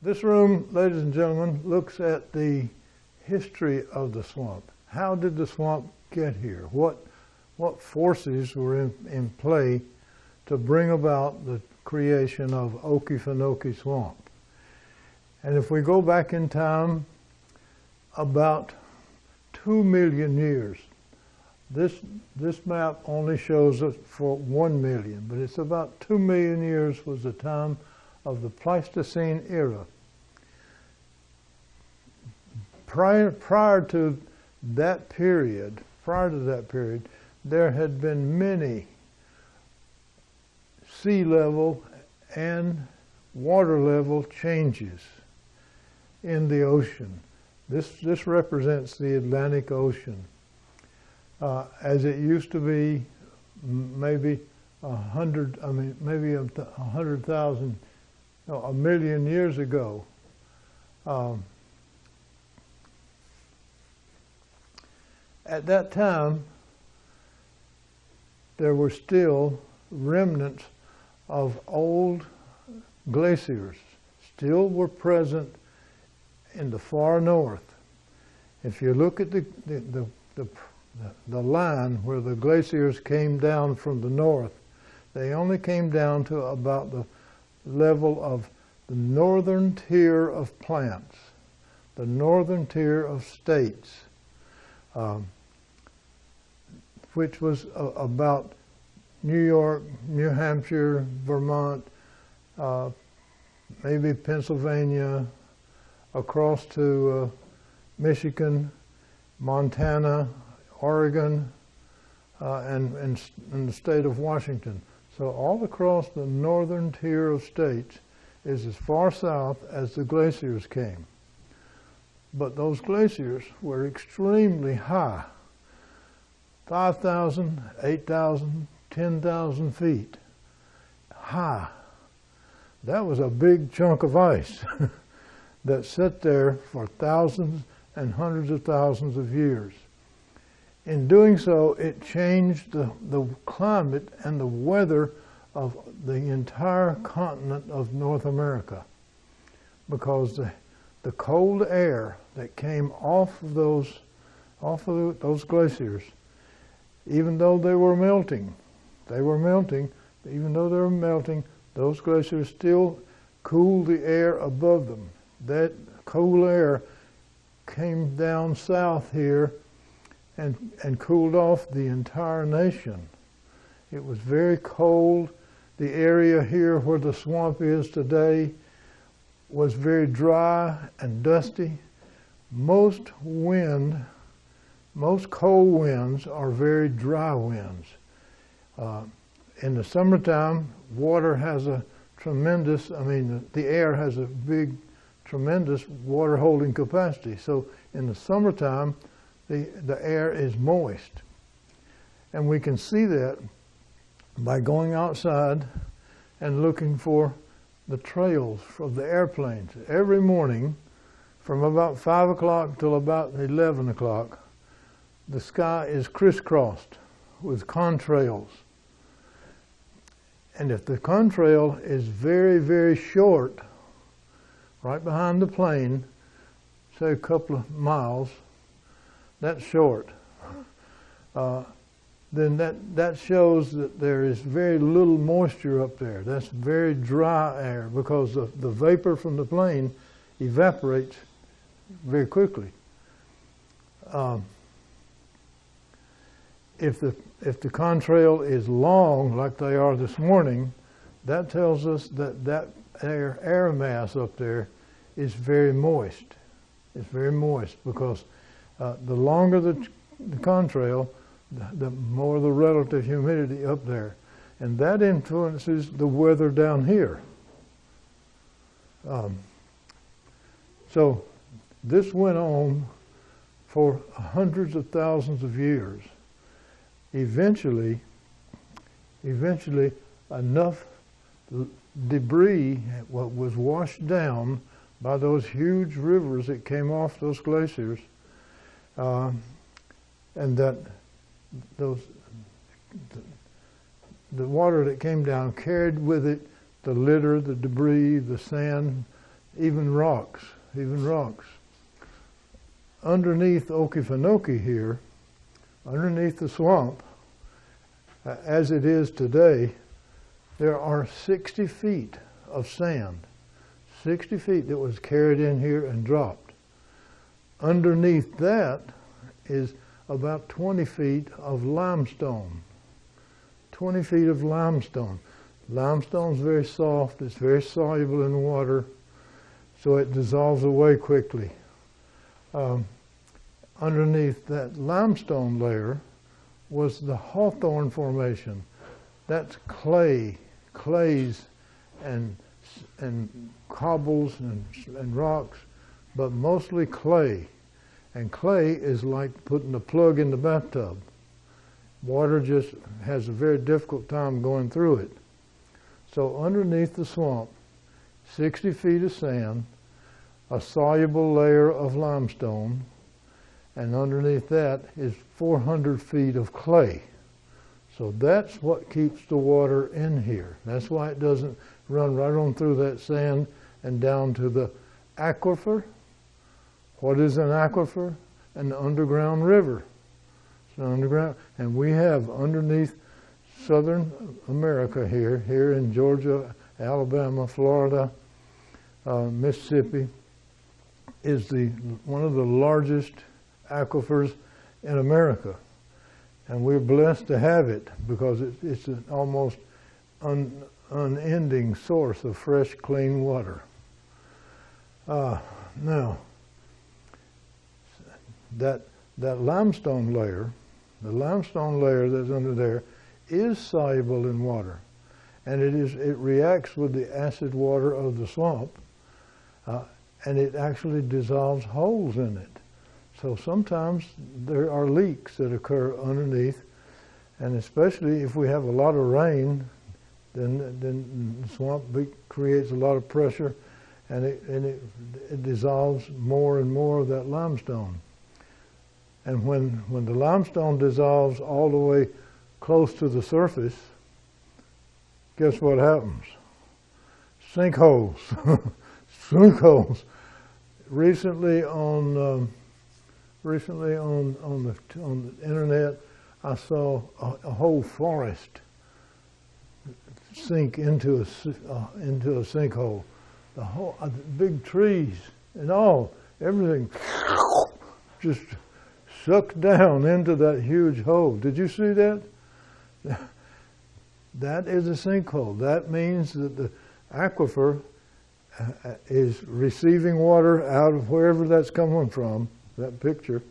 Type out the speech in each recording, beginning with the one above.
This room, ladies and gentlemen, looks at the history of the swamp. How did the swamp get here? What forces were in play to bring about the creation of Okefenokee Swamp? And if we go back in time about 2 million years, this map only shows it for 1 million, but it's about 2 million years was the time of the Pleistocene era. Prior to that period, there had been many sea level and water level changes in the ocean. This represents the Atlantic Ocean. As it used to be maybe 100,000, no, 1 million years ago. At that time, there were still remnants of old glaciers, still were present in the far north. If you look at the line where the glaciers came down from the north, they only came down to about the level of the northern tier of plants, the northern tier of states, which was about New York, New Hampshire, Vermont, maybe Pennsylvania, across to Michigan, Montana, Oregon, and the state of Washington. So all across the northern tier of states is as far south as the glaciers came. But those glaciers were extremely high, 5,000, 8,000, 10,000 feet high. That was a big chunk of ice that sat there for thousands and hundreds of thousands of years. In doing so, it changed the climate and the weather of the entire continent of North America, because the cold air that came off of those glaciers, even though they were melting, even though they were melting, those glaciers still cooled the air above them. That cool air came down south here and cooled off the entire nation. It was very cold. The area here where the swamp is today was very dry and dusty. Most cold winds are very dry winds. In the summertime, water has a tremendous, the air has a big, tremendous water holding capacity. So in the summertime, the air is moist. And we can see that by going outside and looking for the trails of the airplanes. Every morning, from about 5 o'clock till about 11 o'clock, the sky is crisscrossed with contrails. And if the contrail is very, very short, right behind the plane, say a couple of miles, that's short, then that shows that there is very little moisture up there. That's very dry air, because the vapor from the plane evaporates very quickly. If the contrail is long, like they are this morning, that tells us that air mass up there is very moist. It's very moist, because the longer the contrail, the more the relative humidity up there. And that influences the weather down here. So this went on for hundreds of thousands of years. Eventually enough debris was washed down by those huge rivers that came off those glaciers, and that the water that came down carried with it the litter, the debris, the sand, even rocks. Underneath Okefenokee here, underneath the swamp, as it is today, there are 60 feet of sand. 60 feet that was carried in here and dropped. Underneath that is about 20 feet of limestone. 20 feet of limestone. Limestone is very soft, it's very soluble in water, so it dissolves away quickly. Underneath that limestone layer was the Hawthorne Formation. That's clays and cobbles and rocks, but mostly clay. And clay is like putting a plug in the bathtub. Water just has a very difficult time going through it. So underneath the swamp, 60 feet of sand, a soluble layer of limestone, and underneath that is 400 feet of clay. So that's what keeps the water in here. That's why it doesn't run right on through that sand and down to the aquifer. What is an aquifer? An underground river. It's an underground, and we have underneath Southern America here in Georgia, Alabama, Florida, Mississippi, is one of the largest aquifers in America. And we're blessed to have it because it's an almost unending source of fresh, clean water. Now, that limestone layer, the limestone layer that's under there, is soluble in water, and it reacts with the acid water of the swamp, and it actually dissolves holes in it. So sometimes there are leaks that occur underneath, and especially if we have a lot of rain, then the swamp creates a lot of pressure, and it dissolves more and more of that limestone. And when the limestone dissolves all the way close to the surface, guess what happens? Sinkholes. Sinkholes. Recently on the internet, I saw a whole forest sink into a sinkhole. The whole big trees and everything just sucked down into that huge hole. Did you see that? That is a sinkhole. That means that the aquifer is receiving water out of wherever that's coming from, that picture,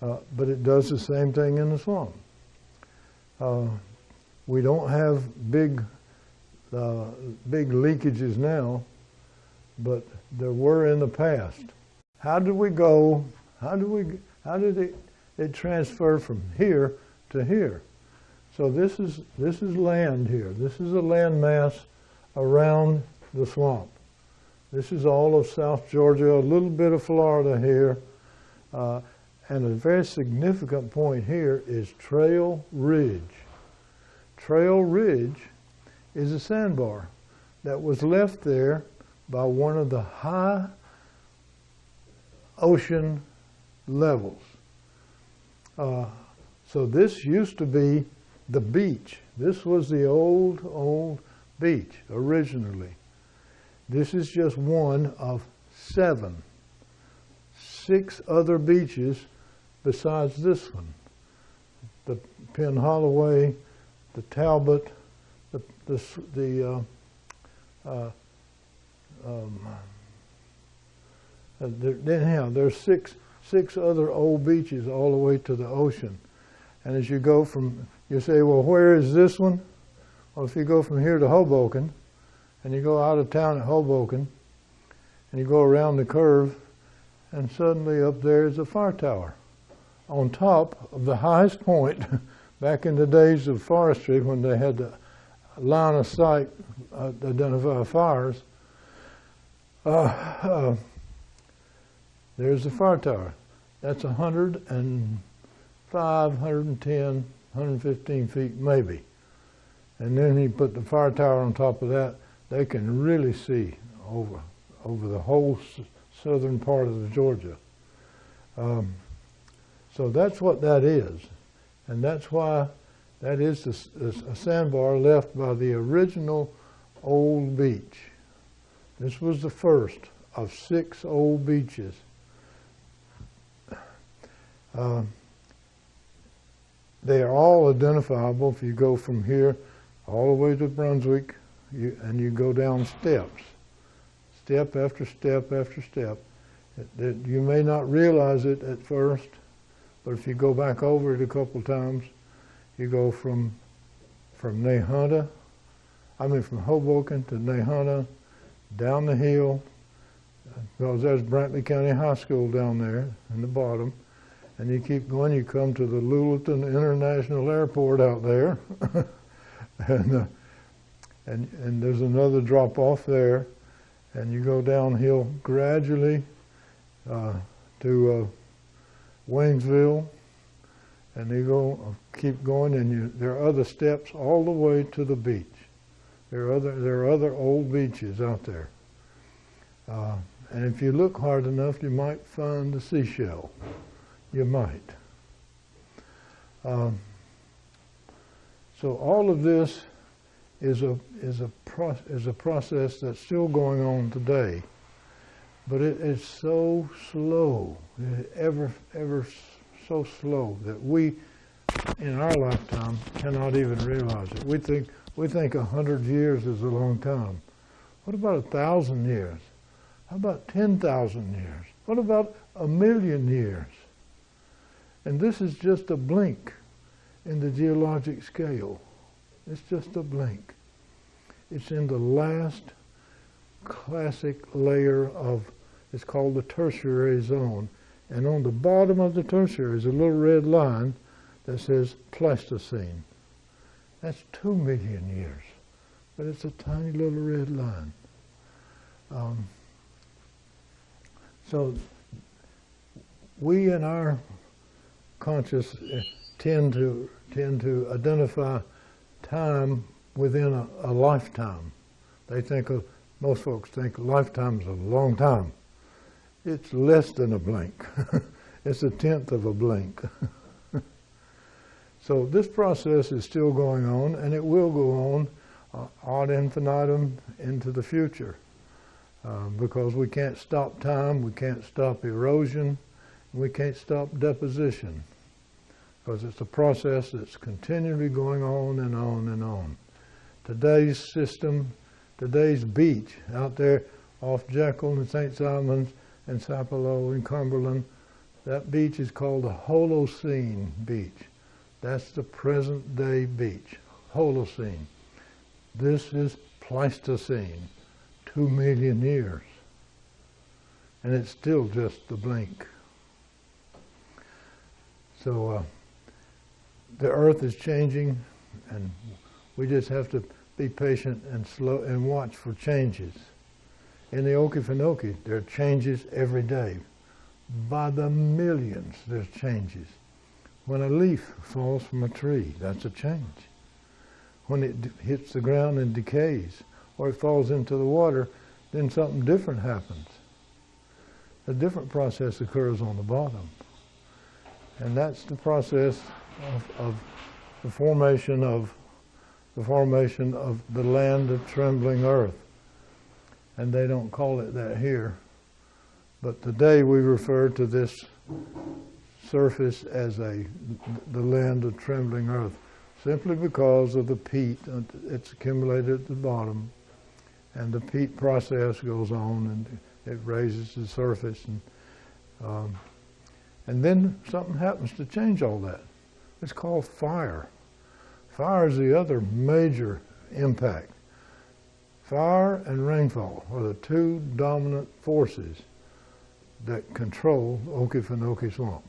but it does the same thing in the swamp. We don't have big leakages now, but there were in the past. How did we go? How did it transfer from here to here? So this is land here. This is a land mass around the swamp. This is all of South Georgia, a little bit of Florida here, and a very significant point here is Trail Ridge. Trail Ridge is a sandbar that was left there by one of the high ocean levels. So this used to be the beach. This was the old beach originally. This is just one of 6 other beaches besides this one. The Penn Holloway, the Talbot, anyhow, there's six other old beaches all the way to the ocean. And as you go you say, well, where is this one? Well, if you go from here to Hoboken, and you go out of town at Hoboken, and you go around the curve, and suddenly up there is a fire tower on top of the highest point back in the days of forestry when they had to line of sight identify fires. There's the fire tower. That's 105, 110, 115 feet maybe. And then you put the fire tower on top of that, they can really see over the whole southern part of Georgia. So that's what that is, and that's why that is a sandbar left by the original old beach. This was the first of 6 old beaches. They are all identifiable if you go from here all the way to Brunswick, and you go down steps, step after step after step. You may not realize it at first, but if you go back over it a couple times, you go from Hoboken to Nahunta, down the hill, because there's Brantley County High School down there in the bottom, and you keep going, you come to the Lulaton International Airport out there, and there's another drop off there, and you go downhill gradually to Waynesville, and you keep going, and there are other steps all the way to the beach. There are other old beaches out there, and if you look hard enough, you might find a seashell. You might. So all of this is a process that's still going on today, but it is so slow, ever so slow, that we, in our lifetime, cannot even realize it. We think 100 years is a long time. What about 1,000 years? How about 10,000 years? What about 1,000,000 years? And this is just a blink in the geologic scale. It's just a blink. It's in the last classic layer it's called the tertiary zone. And on the bottom of the tertiary is a little red line that says Pleistocene. That's 2 million years, but it's a tiny little red line. So we in our conscious tend to identify time within a lifetime. Most folks think a lifetime is a long time. It's less than a blink. It's 1/10 of a blink. So this process is still going on, and it will go on ad infinitum into the future, because we can't stop time, we can't stop erosion, we can't stop deposition, because it's a process that's continually going on and on and on. Today's system, today's beach out there off Jekyll and St. Simons and Sapelo and Cumberland, that beach is called the Holocene beach. That's the present day beach, Holocene. This is Pleistocene, 2 million years. And it's still just the blink. So the earth is changing, and we just have to be patient and slow and watch for changes. In the Okefenokee, there are changes every day. By the millions, there's changes. When a leaf falls from a tree, that's a change. When it hits the ground and decays, or it falls into the water, then something different happens. A different process occurs on the bottom. And that's the process of the formation of the land of trembling earth. And they don't call it that here. But today we refer to this surface as the land of trembling earth, simply because of the peat it's accumulated at the bottom, and the peat process goes on and it raises the surface, and then something happens to change all that. It's called fire. Fire is the other major impact. Fire and rainfall are the 2 dominant forces that control Okefenokee Swamp.